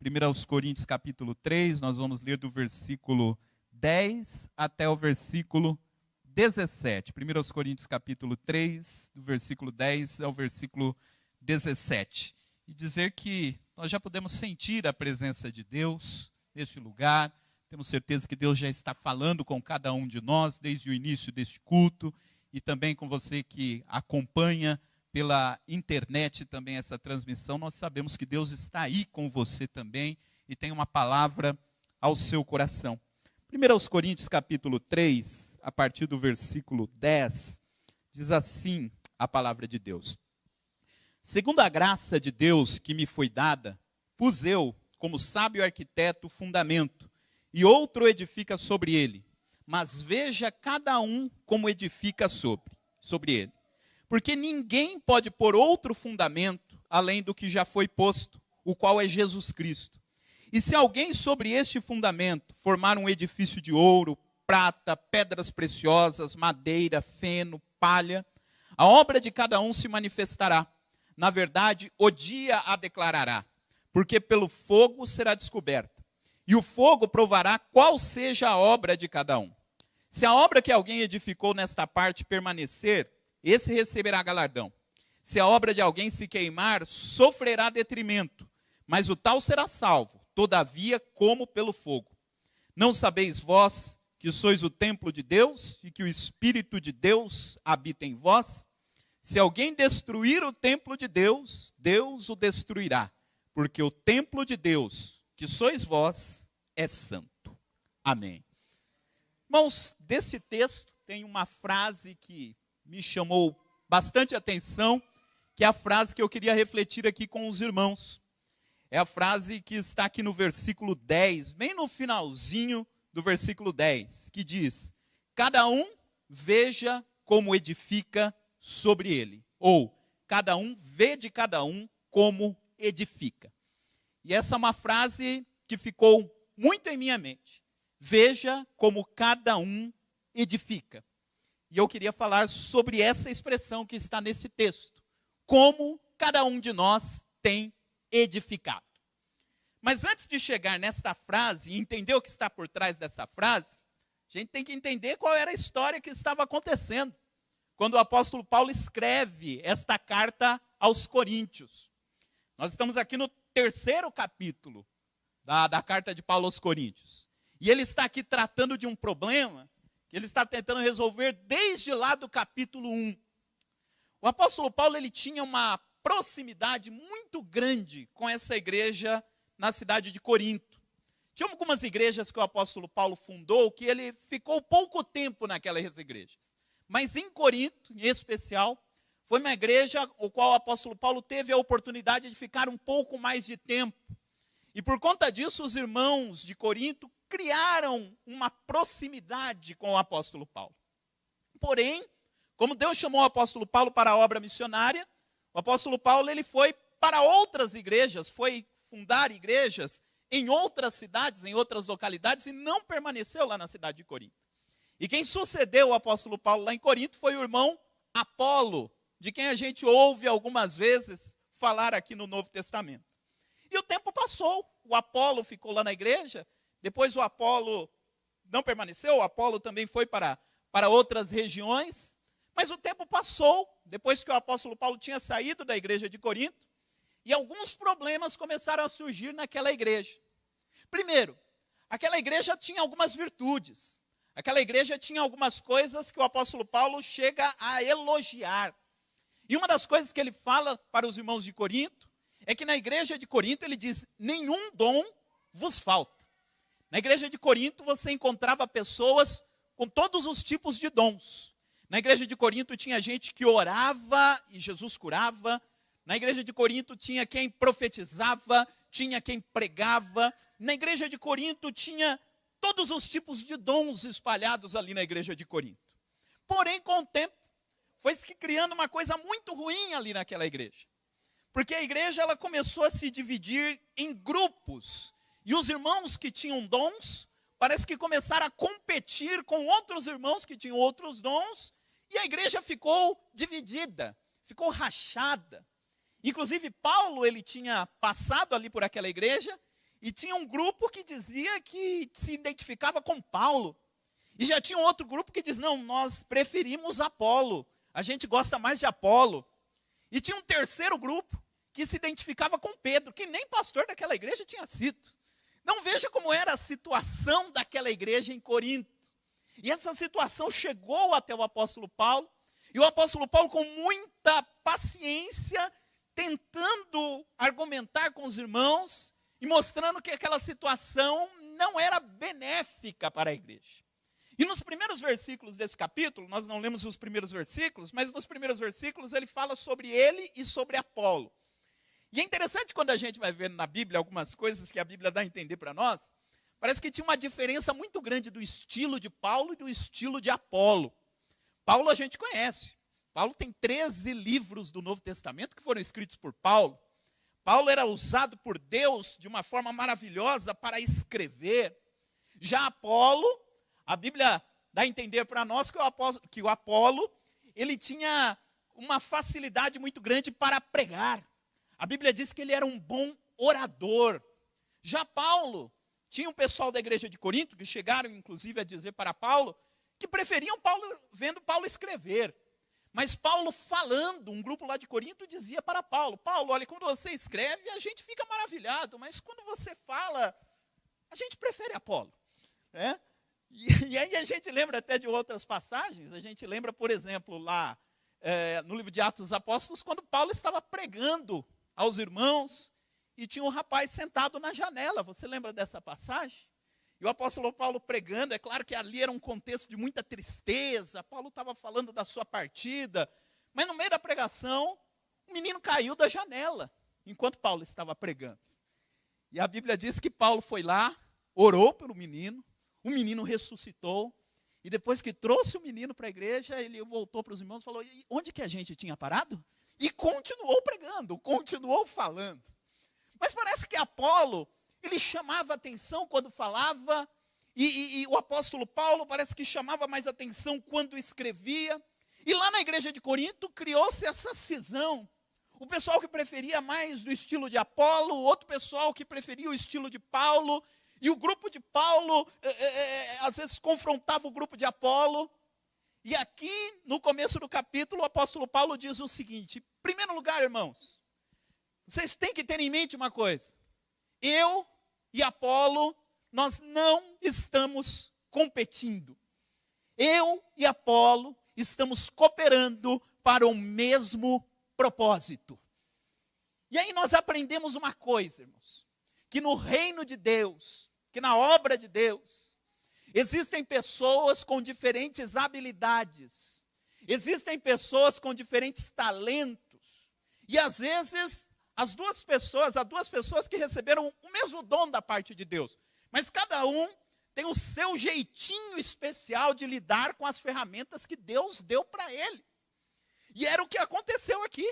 1 aos Coríntios capítulo 3, nós vamos ler do versículo 10 até o versículo 17. 1 aos Coríntios capítulo 3, do versículo 10 ao versículo 17. E dizer que nós já podemos sentir a presença de Deus neste lugar. Temos certeza que Deus já está falando com cada um de nós desde o início deste culto e também com você que acompanha pela internet também essa transmissão. Nós sabemos que Deus está aí com você também e tem uma palavra ao seu coração. 1 aos Coríntios capítulo 3, a partir do versículo 10, diz assim a palavra de Deus. Segundo a graça de Deus que me foi dada, pus eu, como sábio arquiteto, o fundamento, e outro edifica sobre ele. Mas veja cada um como edifica sobre ele. Porque ninguém pode pôr outro fundamento, além do que já foi posto, o qual é Jesus Cristo. E se alguém sobre este fundamento formar um edifício de ouro, prata, pedras preciosas, madeira, feno, palha, a obra de cada um se manifestará. Na verdade, o dia a declarará, porque pelo fogo será descoberta. E o fogo provará qual seja a obra de cada um. Se a obra que alguém edificou nesta parte permanecer, esse receberá galardão. Se a obra de alguém se queimar, sofrerá detrimento, mas o tal será salvo, todavia como pelo fogo. Não sabeis vós que sois o templo de Deus e que o Espírito de Deus habita em vós? Se alguém destruir o templo de Deus, Deus o destruirá, porque o templo de Deus, que sois vós, é santo. Amém. Irmãos, desse texto tem uma frase que me chamou bastante atenção, que é a frase que eu queria refletir aqui com os irmãos. É a frase que está aqui no versículo 10, bem no finalzinho do versículo 10, que diz: cada um veja como edifica sobre ele. Ou, cada um vê de cada um como edifica. E essa é uma frase que ficou muito em minha mente. Veja como cada um edifica. E eu queria falar sobre essa expressão que está nesse texto. Como cada um de nós tem edificado. Mas antes de chegar nesta frase e entender o que está por trás dessa frase, a gente tem que entender qual era a história que estava acontecendo quando o apóstolo Paulo escreve esta carta aos Coríntios. Nós estamos aqui no 3º capítulo da carta de Paulo aos Coríntios. E ele está aqui tratando de um problema que ele está tentando resolver desde lá do capítulo 1. O apóstolo Paulo ele tinha uma proximidade muito grande com essa igreja na cidade de Corinto. Tinha algumas igrejas que o apóstolo Paulo fundou que ele ficou pouco tempo naquelas igrejas. Mas em Corinto, em especial, foi uma igreja o qual o apóstolo Paulo teve a oportunidade de ficar um pouco mais de tempo. E por conta disso, os irmãos de Corinto criaram uma proximidade com o apóstolo Paulo. Porém, como Deus chamou o apóstolo Paulo para a obra missionária, o apóstolo Paulo ele foi para outras igrejas, foi fundar igrejas em outras cidades, em outras localidades, e não permaneceu lá na cidade de Corinto. E quem sucedeu o apóstolo Paulo lá em Corinto foi o irmão Apolo, de quem a gente ouve algumas vezes falar aqui no Novo Testamento. E o tempo passou, o Apolo ficou lá na igreja, depois o Apolo não permaneceu, o Apolo também foi para outras regiões, mas o tempo passou, depois que o apóstolo Paulo tinha saído da igreja de Corinto, e alguns problemas começaram a surgir naquela igreja. Primeiro, aquela igreja tinha algumas virtudes, aquela igreja tinha algumas coisas que o apóstolo Paulo chega a elogiar. E uma das coisas que ele fala para os irmãos de Corinto, é que na igreja de Corinto ele diz, nenhum dom vos falta. Na igreja de Corinto você encontrava pessoas com todos os tipos de dons. Na igreja de Corinto tinha gente que orava e Jesus curava. Na igreja de Corinto tinha quem profetizava, tinha quem pregava. Na igreja de Corinto tinha todos os tipos de dons espalhados ali na igreja de Corinto. Porém, com o tempo, foi se criando uma coisa muito ruim ali naquela igreja. Porque a igreja ela começou a se dividir em grupos. E os irmãos que tinham dons, parece que começaram a competir com outros irmãos que tinham outros dons. E a igreja ficou dividida, ficou rachada. Inclusive Paulo, ele tinha passado ali por aquela igreja. E tinha um grupo que dizia que se identificava com Paulo. E já tinha um outro grupo que diz, não, nós preferimos Apolo. A gente gosta mais de Apolo. E tinha um terceiro grupo que se identificava com Pedro, que nem pastor daquela igreja tinha sido. Então veja como era a situação daquela igreja em Corinto. E essa situação chegou até o apóstolo Paulo. E o apóstolo Paulo, com muita paciência, tentando argumentar com os irmãos e mostrando que aquela situação não era benéfica para a igreja. E nos primeiros versículos desse capítulo, nós não lemos os primeiros versículos, mas nos primeiros versículos ele fala sobre ele e sobre Apolo. E é interessante quando a gente vai ver na Bíblia algumas coisas que a Bíblia dá a entender para nós, parece que tinha uma diferença muito grande do estilo de Paulo e do estilo de Apolo. Paulo a gente conhece. Paulo tem 13 livros do Novo Testamento que foram escritos por Paulo. Paulo era usado por Deus de uma forma maravilhosa para escrever. Já Apolo, a Bíblia dá a entender para nós que o Apolo, ele tinha uma facilidade muito grande para pregar. A Bíblia diz que ele era um bom orador. Já Paulo, tinha um pessoal da igreja de Corinto, que chegaram inclusive a dizer para Paulo, que preferiam Paulo, vendo Paulo escrever. Mas Paulo falando, um grupo lá de Corinto dizia para Paulo, Paulo, olha, quando você escreve a gente fica maravilhado, mas quando você fala, a gente prefere Apolo. Né? E aí a gente lembra até de outras passagens, a gente lembra, por exemplo, lá no livro de Atos dos Apóstolos, quando Paulo estava pregando aos irmãos, e tinha um rapaz sentado na janela, você lembra dessa passagem? E o apóstolo Paulo pregando, é claro que ali era um contexto de muita tristeza, Paulo estava falando da sua partida, mas no meio da pregação, um menino caiu da janela, enquanto Paulo estava pregando. E a Bíblia diz que Paulo foi lá, orou pelo menino, o menino ressuscitou, e depois que trouxe o menino para a igreja, ele voltou para os irmãos e falou, e onde que a gente tinha parado? E continuou pregando, continuou falando. Mas parece que Apolo, ele chamava atenção quando falava, e o apóstolo Paulo parece que chamava mais atenção quando escrevia. E lá na igreja de Corinto criou-se essa cisão. O pessoal que preferia mais do estilo de Apolo, o outro pessoal que preferia o estilo de Paulo, e o grupo de Paulo, às vezes confrontava o grupo de Apolo. E aqui, no começo do capítulo, o apóstolo Paulo diz o seguinte, em primeiro lugar, irmãos, vocês têm que ter em mente uma coisa, eu e Apolo, nós não estamos competindo. Eu e Apolo estamos cooperando para o mesmo propósito. E aí nós aprendemos uma coisa, irmãos, que no reino de Deus, que na obra de Deus, existem pessoas com diferentes habilidades, existem pessoas com diferentes talentos, e às vezes há duas pessoas que receberam o mesmo dom da parte de Deus, mas cada um tem o seu jeitinho especial de lidar com as ferramentas que Deus deu para ele. E era o que aconteceu aqui.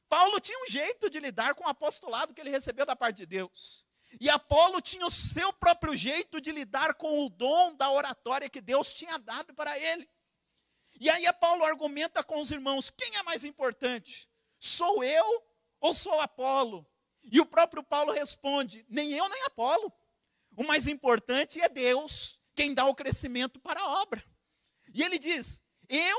Paulo tinha um jeito de lidar com o apostolado que ele recebeu da parte de Deus. E Apolo tinha o seu próprio jeito de lidar com o dom da oratória que Deus tinha dado para ele. E aí Paulo argumenta com os irmãos, quem é mais importante? Sou eu ou sou Apolo? E o próprio Paulo responde, nem eu nem Apolo. O mais importante é Deus, quem dá o crescimento para a obra. E ele diz, eu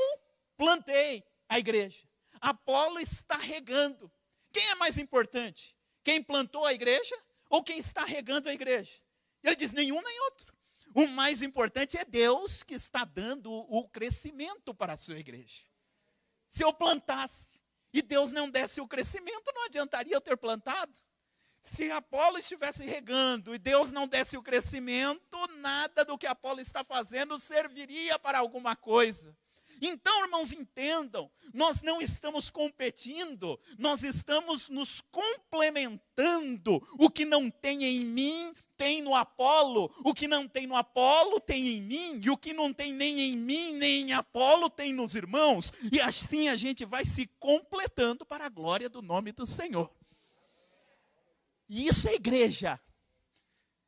plantei a igreja, Apolo está regando. Quem é mais importante? Quem plantou a igreja ou quem está regando a igreja? E ele diz, nenhum nem outro. O mais importante é Deus que está dando o crescimento para a sua igreja. Se eu plantasse e Deus não desse o crescimento, não adiantaria eu ter plantado. Se Apolo estivesse regando e Deus não desse o crescimento, nada do que Apolo está fazendo serviria para alguma coisa. Então, irmãos, entendam, nós não estamos competindo, nós estamos nos complementando. O que não tem em mim, tem no Apolo. O que não tem no Apolo, tem em mim. E o que não tem nem em mim, nem em Apolo, tem nos irmãos. E assim a gente vai se completando para a glória do nome do Senhor. E isso é igreja.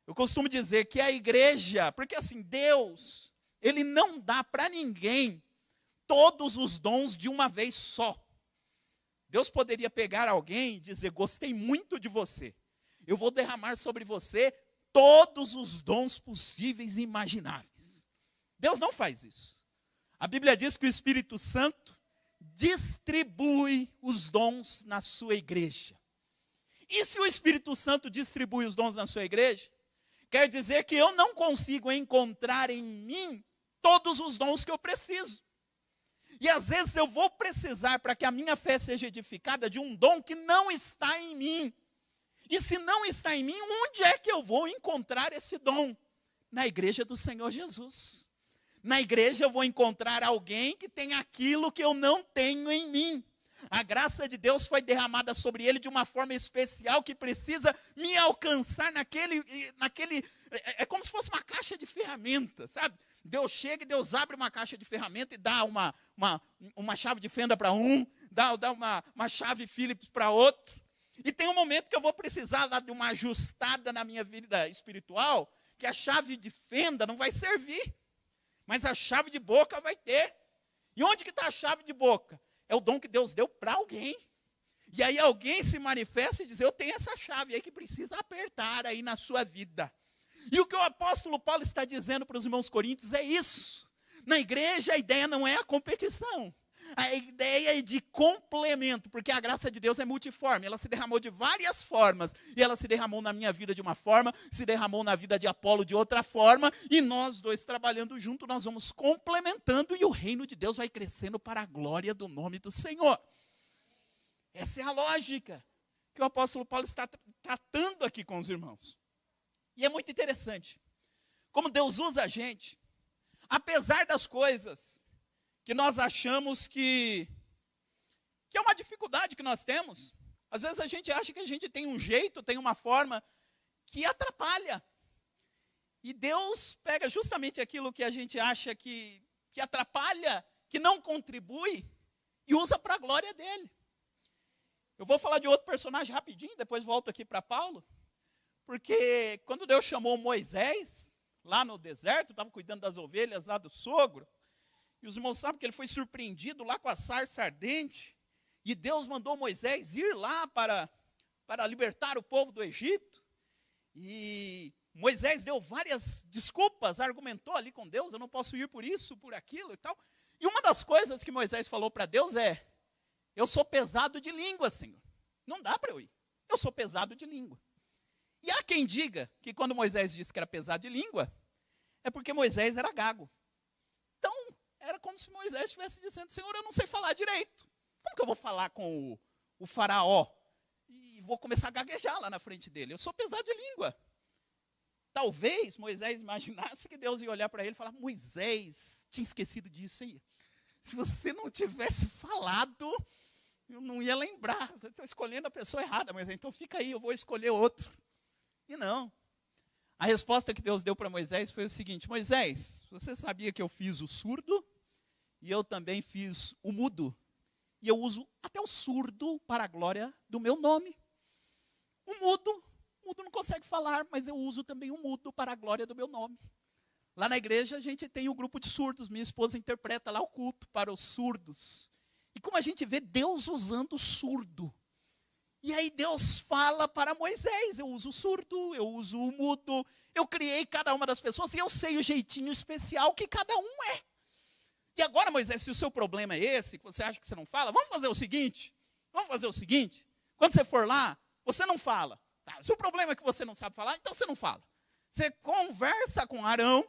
Eu costumo dizer que a igreja, porque assim, Deus, Ele não dá para ninguém todos os dons de uma vez só. Deus poderia pegar alguém e dizer, gostei muito de você. Eu vou derramar sobre você todos os dons possíveis e imagináveis. Deus não faz isso. A Bíblia diz que o Espírito Santo distribui os dons na sua igreja. E se o Espírito Santo distribui os dons na sua igreja, quer dizer que eu não consigo encontrar em mim todos os dons que eu preciso. E às vezes eu vou precisar, para que a minha fé seja edificada, de um dom que não está em mim. E se não está em mim, onde é que eu vou encontrar esse dom? Na igreja do Senhor Jesus. Na igreja eu vou encontrar alguém que tem aquilo que eu não tenho em mim. A graça de Deus foi derramada sobre ele de uma forma especial que precisa me alcançar naquele é como se fosse uma caixa de ferramentas, sabe? Deus chega e Deus abre uma caixa de ferramentas e dá uma chave de fenda para um, dá uma chave Phillips para outro. E tem um momento que eu vou precisar lá de uma ajustada na minha vida espiritual, que a chave de fenda não vai servir, mas a chave de boca vai ter. E onde que está a chave de boca? É o dom que Deus deu para alguém. E aí alguém se manifesta e diz, eu tenho essa chave aí que precisa apertar aí na sua vida. E o que o apóstolo Paulo está dizendo para os irmãos coríntios é isso. Na igreja a ideia não é a competição. A ideia é de complemento, porque a graça de Deus é multiforme. Ela se derramou de várias formas. E ela se derramou na minha vida de uma forma, se derramou na vida de Apolo de outra forma. E nós dois trabalhando juntos, nós vamos complementando e o reino de Deus vai crescendo para a glória do nome do Senhor. Essa é a lógica que o apóstolo Paulo está tratando aqui com os irmãos. E é muito interessante como Deus usa a gente, apesar das coisas que nós achamos que é uma dificuldade que nós temos. Às vezes a gente acha que a gente tem um jeito, tem uma forma que atrapalha. E Deus pega justamente aquilo que a gente acha que atrapalha, que não contribui, e usa para a glória dele. Eu vou falar de outro personagem rapidinho, depois volto aqui para Paulo. Porque quando Deus chamou Moisés, lá no deserto, estava cuidando das ovelhas lá do sogro, e os irmãos sabem que ele foi surpreendido lá com a sarça ardente, e Deus mandou Moisés ir lá para libertar o povo do Egito, e Moisés deu várias desculpas, argumentou ali com Deus, eu não posso ir por isso, por aquilo e tal. E uma das coisas que Moisés falou para Deus é, eu sou pesado de língua, Senhor, não dá para eu ir, eu sou pesado de língua. E há quem diga que quando Moisés disse que era pesado de língua, é porque Moisés era gago. Então, era como se Moisés estivesse dizendo, Senhor, eu não sei falar direito. Como que eu vou falar com o faraó? E vou começar a gaguejar lá na frente dele. Eu sou pesado de língua. Talvez Moisés imaginasse que Deus ia olhar para ele e falar, Moisés, tinha esquecido disso aí. Se você não tivesse falado, eu não ia lembrar. Estou escolhendo a pessoa errada, mas então fica aí, eu vou escolher outro. E não. A resposta que Deus deu para Moisés foi o seguinte, Moisés, você sabia que eu fiz o surdo e eu também fiz o mudo? E eu uso até o surdo para a glória do meu nome. O mudo não consegue falar, mas eu uso também o mudo para a glória do meu nome. Lá na igreja a gente tem um grupo de surdos, minha esposa interpreta lá o culto para os surdos. E como a gente vê Deus usando o surdo. E aí Deus fala para Moisés, eu uso o surdo, eu uso o mudo, eu criei cada uma das pessoas e eu sei o jeitinho especial que cada um é. E agora, Moisés, se o seu problema é esse, que você acha que você não fala, vamos fazer o seguinte, quando você for lá, você não fala. Tá? Se o problema é que você não sabe falar, então você não fala. Você conversa com Arão,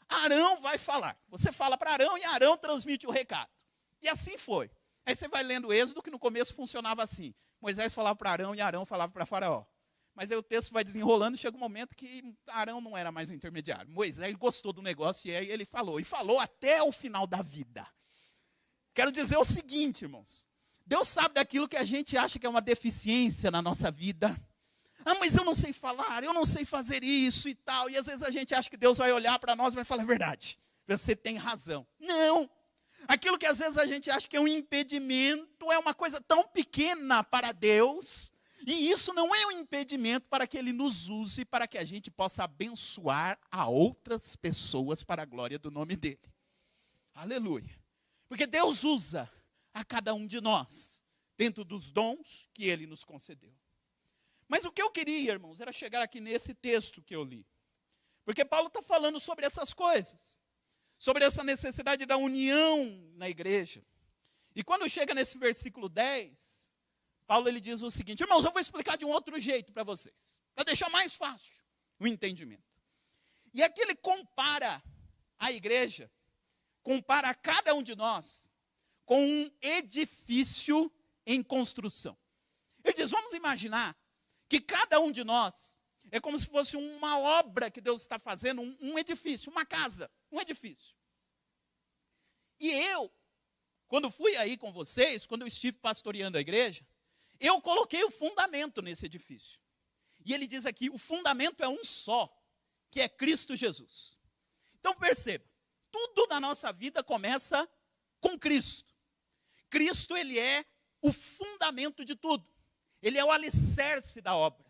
Arão vai falar. Você fala para Arão e Arão transmite o recado. E assim foi. Aí você vai lendo o Êxodo, que no começo funcionava assim. Moisés falava para Arão e Arão falava para Faraó. Mas aí o texto vai desenrolando e chega um momento que Arão não era mais o intermediário. Moisés gostou do negócio e aí ele falou. E falou até o final da vida. Quero dizer o seguinte, irmãos. Deus sabe daquilo que a gente acha que é uma deficiência na nossa vida. Ah, mas eu não sei falar, eu não sei fazer isso e tal. E às vezes a gente acha que Deus vai olhar para nós e vai falar a verdade. Você tem razão. Não. Aquilo que às vezes a gente acha que é um impedimento é uma coisa tão pequena para Deus. E isso não é um impedimento para que Ele nos use, para que a gente possa abençoar a outras pessoas para a glória do nome dEle. Aleluia. Porque Deus usa a cada um de nós, dentro dos dons que Ele nos concedeu. Mas o que eu queria, irmãos, era chegar aqui nesse texto que eu li. Porque Paulo está falando sobre essas coisas. Sobre essa necessidade da união na igreja. E quando chega nesse versículo 10, Paulo ele diz o seguinte: irmãos, eu vou explicar de um outro jeito para vocês. Para deixar mais fácil o entendimento. E aqui ele compara a igreja, compara cada um de nós com um edifício em construção. Ele diz, vamos imaginar que cada um de nós é como se fosse uma obra que Deus está fazendo, um edifício, uma casa, um edifício. E eu, quando fui aí com vocês, quando eu estive pastoreando a igreja, eu coloquei o fundamento nesse edifício. E ele diz aqui, o fundamento é um só, que é Cristo Jesus. Então perceba, tudo na nossa vida começa com Cristo. Cristo, ele é o fundamento de tudo. Ele é o alicerce da obra.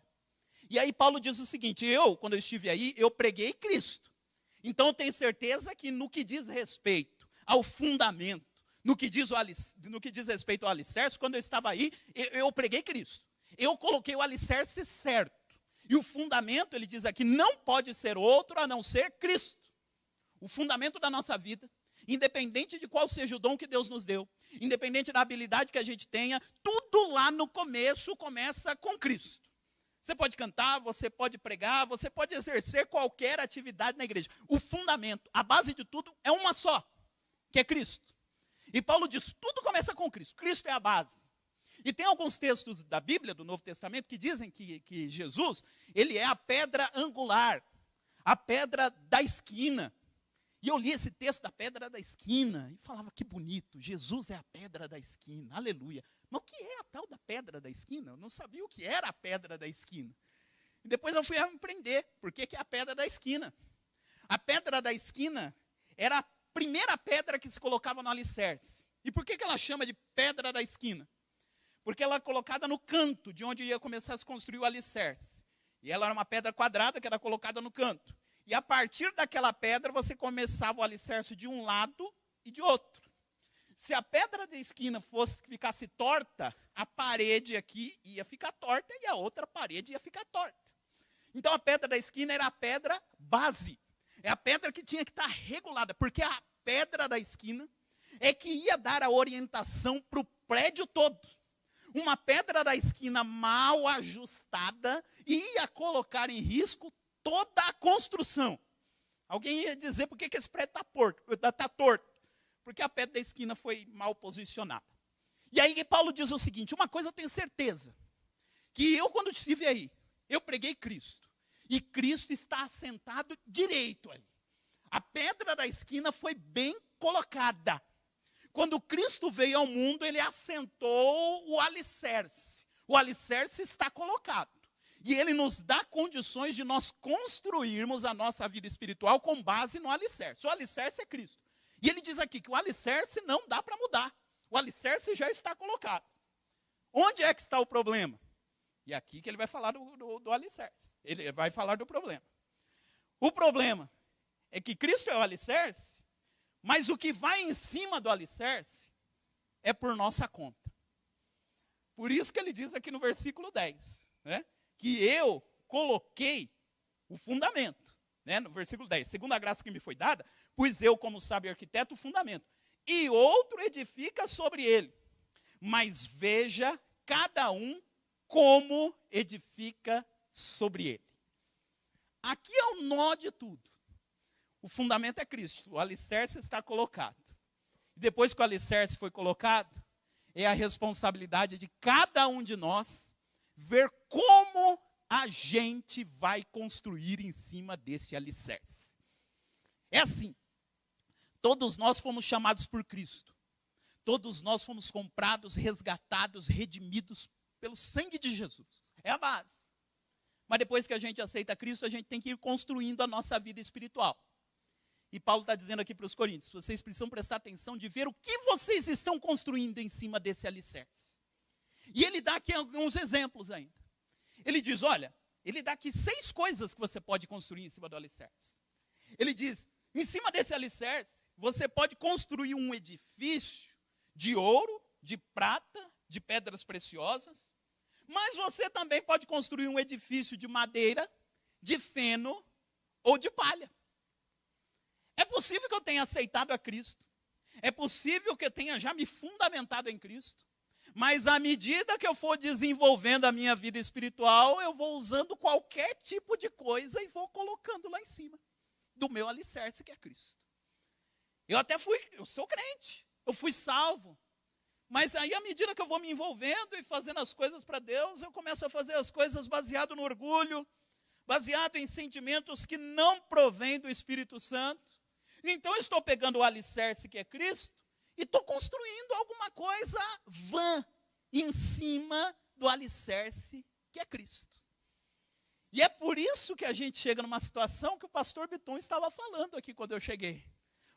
E aí Paulo diz o seguinte, quando eu estive aí, eu preguei Cristo. Então eu tenho certeza que no que diz respeito ao fundamento, no que diz respeito ao alicerce, quando eu estava aí, eu preguei Cristo. Eu coloquei o alicerce certo. E o fundamento, ele diz aqui, não pode ser outro a não ser Cristo. O fundamento da nossa vida, independente de qual seja o dom que Deus nos deu, independente da habilidade que a gente tenha, tudo lá no começo começa com Cristo. Você pode cantar, você pode pregar, você pode exercer qualquer atividade na igreja. O fundamento, a base de tudo é uma só, que é Cristo. E Paulo diz, tudo começa com Cristo. Cristo é a base. E tem alguns textos da Bíblia, do Novo Testamento, que dizem que Jesus, ele é a pedra angular, a pedra da esquina. E eu li esse texto da pedra da esquina e falava, que bonito, Jesus é a pedra da esquina, aleluia. Mas o que é a tal da pedra da esquina? Eu não sabia o que era a pedra da esquina. E depois eu fui aprender por que é a pedra da esquina. A pedra da esquina era a primeira pedra que se colocava no alicerce. E por que ela chama de pedra da esquina? Porque ela é colocada no canto, de onde ia começar a se construir o alicerce. E ela era uma pedra quadrada que era colocada no canto. E a partir daquela pedra, você começava o alicerce de um lado e de outro. Se a pedra da esquina ficasse torta, a parede aqui ia ficar torta e a outra parede ia ficar torta. Então a pedra da esquina era a pedra base. É a pedra que tinha que estar regulada, porque a pedra da esquina é que ia dar a orientação para o prédio todo. Uma pedra da esquina mal ajustada ia colocar em risco toda a construção. Alguém ia dizer, por que esse prédio está torto? Porque a pedra da esquina foi mal posicionada. E aí Paulo diz o seguinte, uma coisa eu tenho certeza, que eu quando estive aí, eu preguei Cristo. E Cristo está assentado direito ali. A pedra da esquina foi bem colocada. Quando Cristo veio ao mundo, ele assentou o alicerce. O alicerce está colocado. E ele nos dá condições de nós construirmos a nossa vida espiritual com base no alicerce. O alicerce é Cristo. E ele diz aqui que o alicerce não dá para mudar. O alicerce já está colocado. Onde é que está o problema? E aqui que ele vai falar do alicerce. Ele vai falar do problema. O problema é que Cristo é o alicerce, mas o que vai em cima do alicerce é por nossa conta. Por isso que ele diz aqui no versículo 10, né? Que eu coloquei o fundamento, né? No versículo 10, segundo a graça que me foi dada, pus eu como sábio arquiteto o fundamento, e outro edifica sobre ele, mas veja cada um como edifica sobre ele. Aqui é o nó de tudo. O fundamento é Cristo, o alicerce está colocado. E depois que o alicerce foi colocado, é a responsabilidade de cada um de nós ver como a gente vai construir em cima desse alicerce. É assim, todos nós fomos chamados por Cristo. Todos nós fomos comprados, resgatados, redimidos pelo sangue de Jesus. É a base. Mas depois que a gente aceita Cristo, a gente tem que ir construindo a nossa vida espiritual. E Paulo está dizendo aqui para os coríntios, vocês precisam prestar atenção de ver o que vocês estão construindo em cima desse alicerce. E ele dá aqui alguns exemplos ainda. Ele diz, olha, ele dá aqui 6 coisas que você pode construir em cima do alicerce. Ele diz, em cima desse alicerce, você pode construir um edifício de ouro, de prata, de pedras preciosas, Mas você também pode construir um edifício de madeira, de feno ou de palha. É possível que eu tenha aceitado a Cristo. É possível que eu tenha já me fundamentado em Cristo. Mas à medida que eu for desenvolvendo a minha vida espiritual, eu vou usando qualquer tipo de coisa e vou colocando lá em cima do meu alicerce, que é Cristo. Eu sou crente, eu fui salvo. Mas aí, à medida que eu vou me envolvendo e fazendo as coisas para Deus, eu começo a fazer as coisas baseado no orgulho, baseado em sentimentos que não provêm do Espírito Santo. Então, eu estou pegando o alicerce, que é Cristo, e estou construindo alguma coisa vã em cima do alicerce, que é Cristo. E é por isso que a gente chega numa situação que o pastor Biton estava falando aqui quando eu cheguei.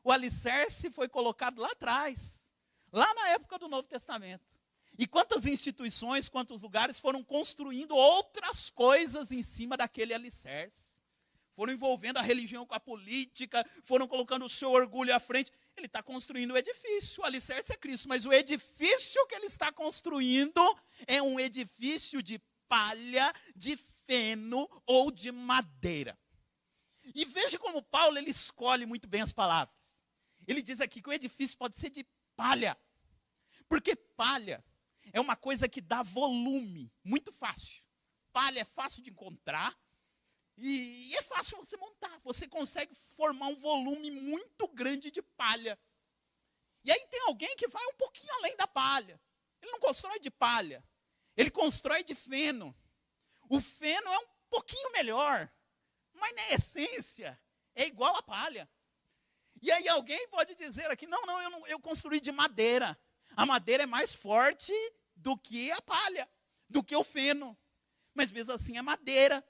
O alicerce foi colocado lá atrás, lá na época do Novo Testamento. E quantas instituições, quantos lugares foram construindo outras coisas em cima daquele alicerce. Foram envolvendo a religião com a política, foram colocando o seu orgulho à frente. Ele está construindo o edifício, o alicerce é Cristo, mas o edifício que ele está construindo é um edifício de palha, de feno ou de madeira. E veja como Paulo ele escolhe muito bem as palavras. Ele diz aqui que o edifício pode ser de palha, porque palha é uma coisa que dá volume, muito fácil. Palha é fácil de encontrar e é fácil você montar. Você consegue formar um volume muito grande de palha. E aí tem alguém que vai um pouquinho além da palha. Ele não constrói de palha, ele constrói de feno. O feno é um pouquinho melhor, mas na essência é igual a palha. E aí alguém pode dizer aqui, eu construí de madeira. A madeira é mais forte do que a palha, do que o feno. Mas mesmo assim é madeira.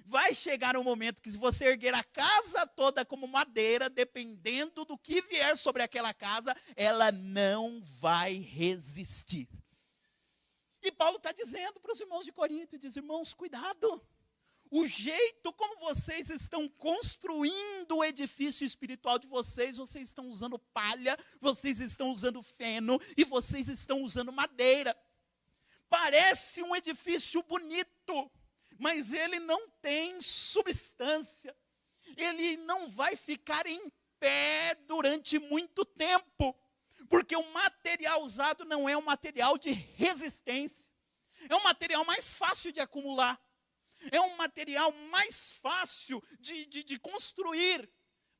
Vai chegar um momento que se você erguer a casa toda como madeira, dependendo do que vier sobre aquela casa, ela não vai resistir. E Paulo está dizendo para os irmãos de Corinto, diz, irmãos, cuidado. O jeito como vocês estão construindo o edifício espiritual de vocês estão usando palha, vocês estão usando feno e vocês estão usando madeira. Parece um edifício bonito, mas ele não tem substância. Ele não vai ficar em pé durante muito tempo, porque o material usado não é um material de resistência. É um material mais fácil de acumular. É um material mais fácil de construir,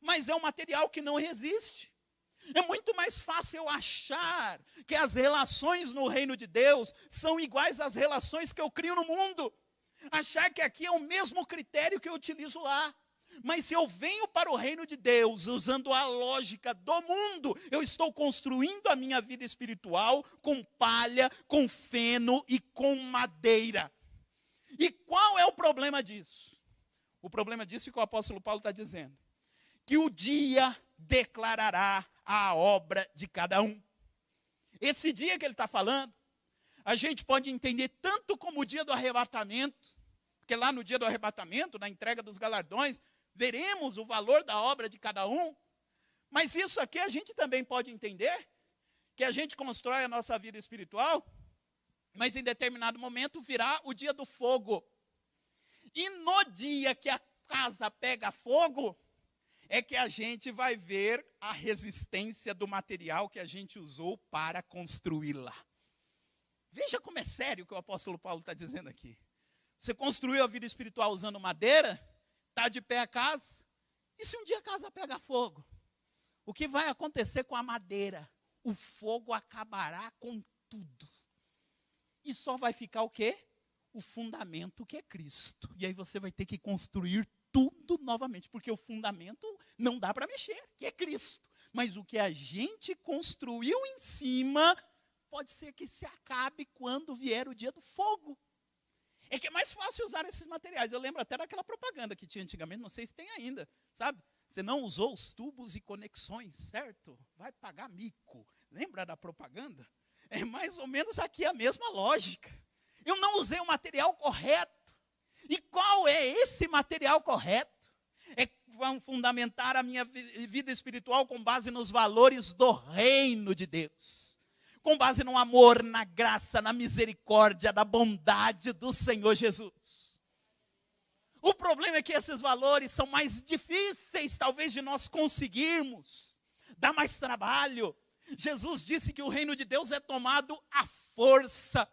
mas é um material que não resiste. É muito mais fácil eu achar que as relações no reino de Deus são iguais às relações que eu crio no mundo. Achar que aqui é o mesmo critério que eu utilizo lá. Mas se eu venho para o reino de Deus usando a lógica do mundo, eu estou construindo a minha vida espiritual com palha, com feno e com madeira. E qual é o problema disso? O problema disso é que o apóstolo Paulo está dizendo. Que o dia declarará a obra de cada um. Esse dia que ele está falando, a gente pode entender tanto como o dia do arrebatamento, porque lá no dia do arrebatamento, na entrega dos galardões, veremos o valor da obra de cada um. Mas isso aqui a gente também pode entender, que a gente constrói a nossa vida espiritual, mas em determinado momento virá o dia do fogo. E no dia que a casa pega fogo, é que a gente vai ver a resistência do material que a gente usou para construí-la. Veja como é sério o que o apóstolo Paulo está dizendo aqui. Você construiu a vida espiritual usando madeira, está de pé a casa, e se um dia a casa pega fogo? O que vai acontecer com a madeira? O fogo acabará com tudo. E só vai ficar o quê? O fundamento, que é Cristo. E aí você vai ter que construir tudo novamente, porque o fundamento não dá para mexer, que é Cristo. Mas o que a gente construiu em cima, pode ser que se acabe quando vier o dia do fogo. É que é mais fácil usar esses materiais. Eu lembro até daquela propaganda que tinha antigamente, não sei se tem ainda, sabe? Você não usou os tubos e conexões, certo? Vai pagar mico. Lembra da propaganda? É mais ou menos aqui a mesma lógica. Eu não usei o material correto. E qual é esse material correto? É vão fundamentar a minha vida espiritual com base nos valores do reino de Deus. com base no amor, na graça, na misericórdia, na bondade do Senhor Jesus. O problema é que esses valores são mais difíceis, talvez, de nós conseguirmos. Dá mais trabalho. Jesus disse que o reino de Deus é tomado à força.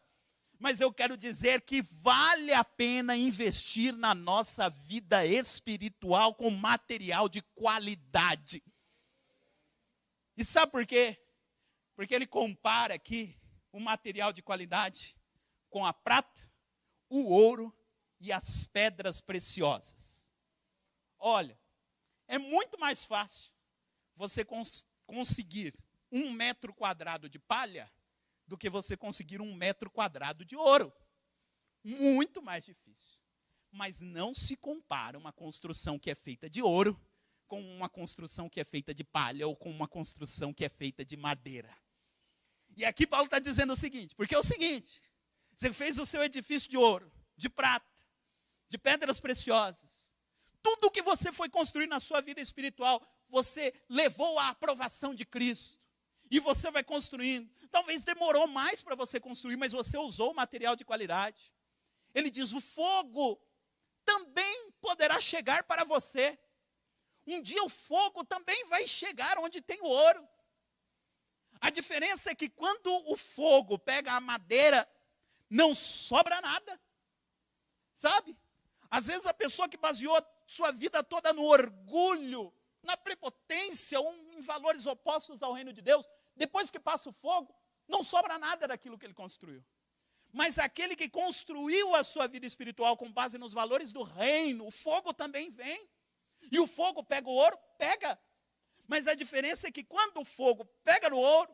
Mas eu quero dizer que vale a pena investir na nossa vida espiritual com material de qualidade. E sabe por quê? Porque ele compara aqui o material de qualidade com a prata, o ouro e as pedras preciosas. Olha, é muito mais fácil você conseguir 1 metro quadrado de palha do que você conseguir 1 metro quadrado de ouro. Muito mais difícil. Mas não se compara uma construção que é feita de ouro com uma construção que é feita de palha ou com uma construção que é feita de madeira. E aqui Paulo está dizendo o seguinte, porque é o seguinte, você fez o seu edifício de ouro, de prata, de pedras preciosas. Tudo que você foi construir na sua vida espiritual, você levou à aprovação de Cristo. E você vai construindo. Talvez demorou mais para você construir, mas você usou material de qualidade. Ele diz, o fogo também poderá chegar para você. Um dia o fogo também vai chegar onde tem o ouro. A diferença é que quando o fogo pega a madeira, não sobra nada. Sabe? Às vezes a pessoa que baseou sua vida toda no orgulho, na prepotência, ou em valores opostos ao reino de Deus, depois que passa o fogo, não sobra nada daquilo que ele construiu. Mas aquele que construiu a sua vida espiritual com base nos valores do reino, o fogo também vem. E o fogo pega o ouro? Pega. Mas a diferença é que quando o fogo pega no ouro,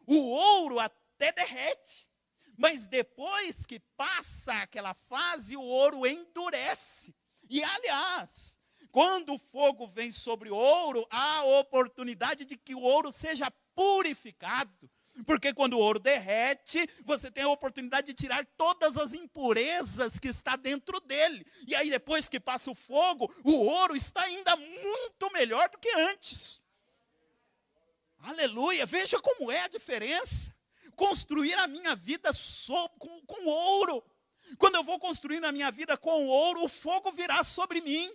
o ouro até derrete. Mas depois que passa aquela fase, o ouro endurece. E aliás, quando o fogo vem sobre o ouro, há a oportunidade de que o ouro seja purificado. Porque quando o ouro derrete, você tem a oportunidade de tirar todas as impurezas que está dentro dele. E aí depois que passa o fogo, o ouro está ainda muito melhor do que antes. Aleluia, veja como é a diferença. Construir a minha vida com ouro. Quando eu vou construir a minha vida com ouro, o fogo virá sobre mim.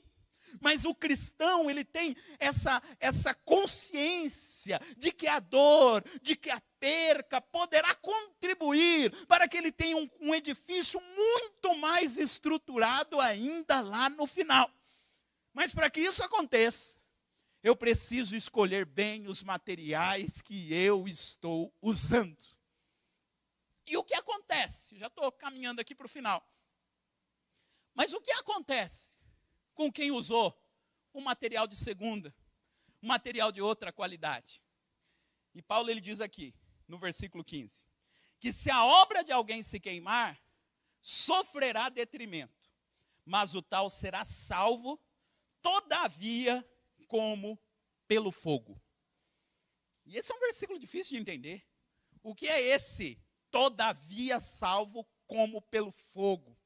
Mas o cristão, ele tem essa consciência de que a dor, de que a perca poderá contribuir para que ele tenha um edifício muito mais estruturado ainda lá no final. Mas para que isso aconteça, eu preciso escolher bem os materiais que eu estou usando. E o que acontece? Já estou caminhando aqui para o final. Mas o que acontece com quem usou um material de segunda, um material de outra qualidade? E Paulo ele diz aqui, no versículo 15, que se a obra de alguém se queimar, sofrerá detrimento, mas o tal será salvo, todavia, como pelo fogo. E esse é um versículo difícil de entender. O que é esse? Todavia salvo como pelo fogo.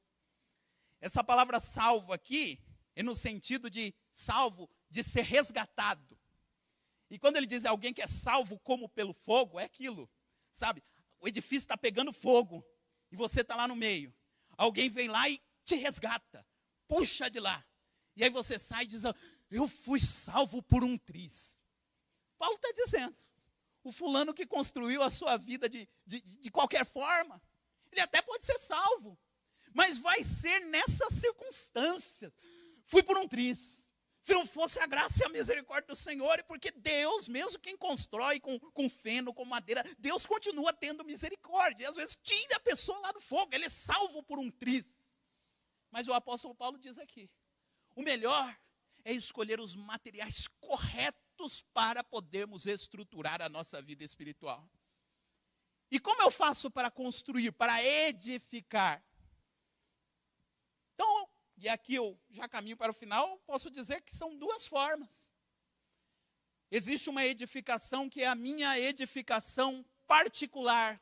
Essa palavra salvo aqui é no sentido de salvo, de ser resgatado. E quando ele diz alguém que é salvo como pelo fogo, é aquilo, sabe? O edifício está pegando fogo e você está lá no meio. Alguém vem lá e te resgata, puxa de lá. E aí você sai e diz, eu fui salvo por um triz. Paulo está dizendo, o fulano que construiu a sua vida de qualquer forma, ele até pode ser salvo, mas vai ser nessas circunstâncias. Fui por um triz. Se não fosse a graça e a misericórdia do Senhor, porque Deus, mesmo quem constrói com feno, com madeira, Deus continua tendo misericórdia. E às vezes tira a pessoa lá do fogo, ele é salvo por um triz. Mas o apóstolo Paulo diz aqui, o melhor é escolher os materiais corretos para podermos estruturar a nossa vida espiritual. E como eu faço para construir, para edificar? Então, e aqui eu já caminho para o final, posso dizer que são duas formas. Existe uma edificação que é a minha edificação particular.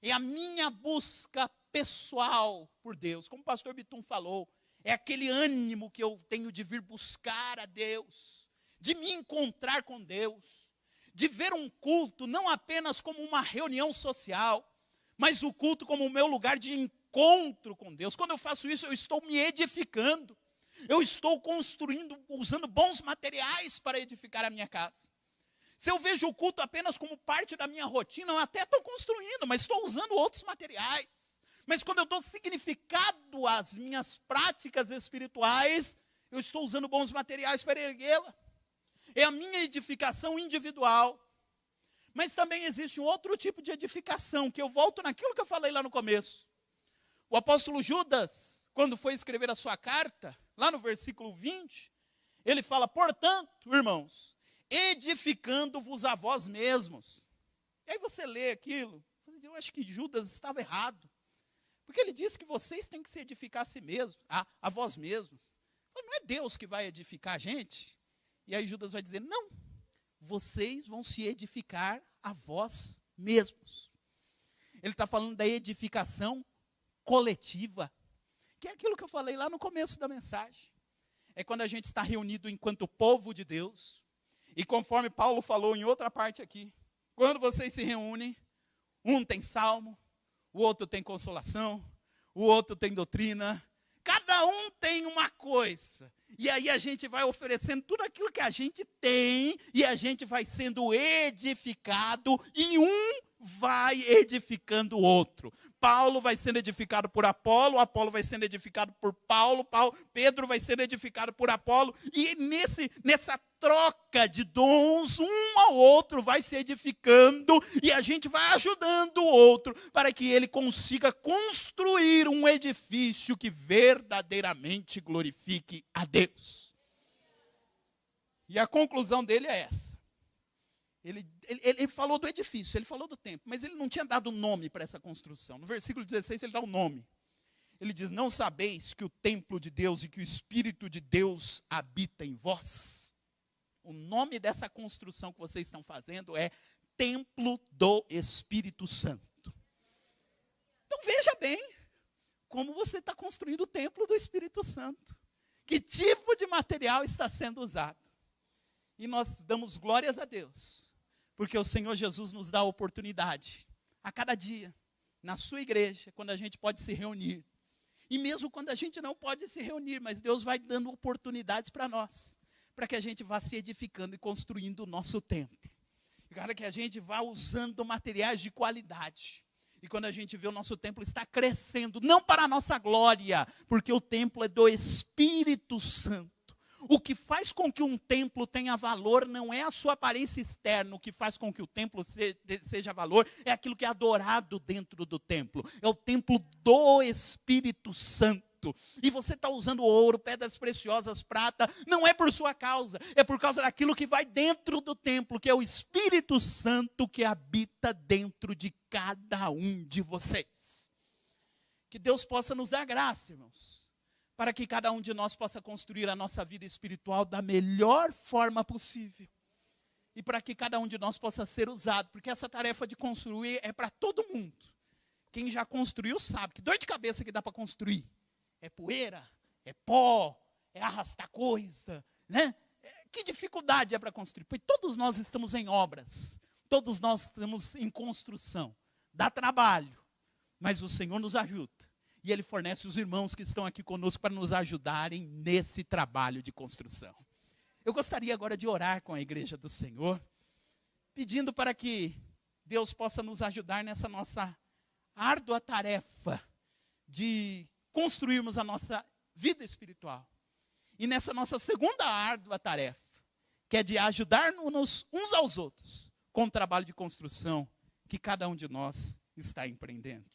É a minha busca pessoal por Deus. Como o pastor Bitum falou, é aquele ânimo que eu tenho de vir buscar a Deus, de me encontrar com Deus, de ver um culto não apenas como uma reunião social, mas o culto como o meu lugar de encontro com Deus. Quando eu faço isso, eu estou me edificando. Eu estou construindo, usando bons materiais para edificar a minha casa. Se eu vejo o culto apenas como parte da minha rotina, eu até estou construindo, mas estou usando outros materiais. Mas quando eu dou significado às minhas práticas espirituais, eu estou usando bons materiais para erguê-la. É a minha edificação individual. Mas também existe um outro tipo de edificação, que eu volto naquilo que eu falei lá no começo. O apóstolo Judas, quando foi escrever a sua carta, lá no versículo 20, ele fala, portanto, irmãos, edificando-vos a vós mesmos. E aí você lê aquilo, eu acho que Judas estava errado. Porque ele disse que vocês têm que se edificar a si mesmos, a vós mesmos. Não é Deus que vai edificar a gente? E aí Judas vai dizer, não, vocês vão se edificar a vós mesmos. Ele está falando da edificação coletiva, que é aquilo que eu falei lá no começo da mensagem. É quando a gente está reunido enquanto povo de Deus, e conforme Paulo falou em outra parte aqui, quando vocês se reúnem, um tem salmo, o outro tem consolação, o outro tem doutrina, cada um tem uma coisa. E aí a gente vai oferecendo tudo aquilo que a gente tem, e a gente vai sendo edificado, e um vai edificando o outro. Paulo vai sendo edificado por Apolo, Apolo vai sendo edificado por Paulo, Pedro vai sendo edificado por Apolo, e nessa troca de dons, um ao outro vai se edificando, e a gente vai ajudando o outro, para que ele consiga construir um edifício que verdadeiramente glorifique a Deus. E a conclusão dele é essa. Ele falou do edifício, ele falou do templo, mas ele não tinha dado nome para essa construção. No versículo 16 ele dá o nome. Ele diz, não sabeis que o templo de Deus e que o Espírito de Deus habita em vós? O nome dessa construção que vocês estão fazendo é Templo do Espírito Santo. Então veja bem como você está construindo o templo do Espírito Santo. Que tipo de material está sendo usado? E nós damos glórias a Deus, porque o Senhor Jesus nos dá a oportunidade, a cada dia, na sua igreja, quando a gente pode se reunir. E mesmo quando a gente não pode se reunir, mas Deus vai dando oportunidades para nós, para que a gente vá se edificando e construindo o nosso templo. Para que a gente vá usando materiais de qualidade. E quando a gente vê o nosso templo está crescendo, não para a nossa glória, porque o templo é do Espírito Santo. O que faz com que um templo tenha valor não é a sua aparência externa. O que faz com que o templo seja valor é aquilo que é adorado dentro do templo. É o templo do Espírito Santo. E você está usando ouro, pedras preciosas, prata, não é por sua causa. É por causa daquilo que vai dentro do templo, que é o Espírito Santo que habita dentro de cada um de vocês. Que Deus possa nos dar graça, irmãos, para que cada um de nós possa construir a nossa vida espiritual da melhor forma possível. E para que cada um de nós possa ser usado, porque essa tarefa de construir é para todo mundo. Quem já construiu sabe que dor de cabeça que dá para construir. É poeira, é pó, é arrastar coisa, né? Que dificuldade é para construir? Porque todos nós estamos em obras, todos nós estamos em construção. Dá trabalho, mas o Senhor nos ajuda. E Ele fornece os irmãos que estão aqui conosco para nos ajudarem nesse trabalho de construção. Eu gostaria agora de orar com a igreja do Senhor, pedindo para que Deus possa nos ajudar nessa nossa árdua tarefa de construirmos a nossa vida espiritual. E nessa nossa segunda árdua tarefa, que é de ajudar-nos uns aos outros com o trabalho de construção que cada um de nós está empreendendo.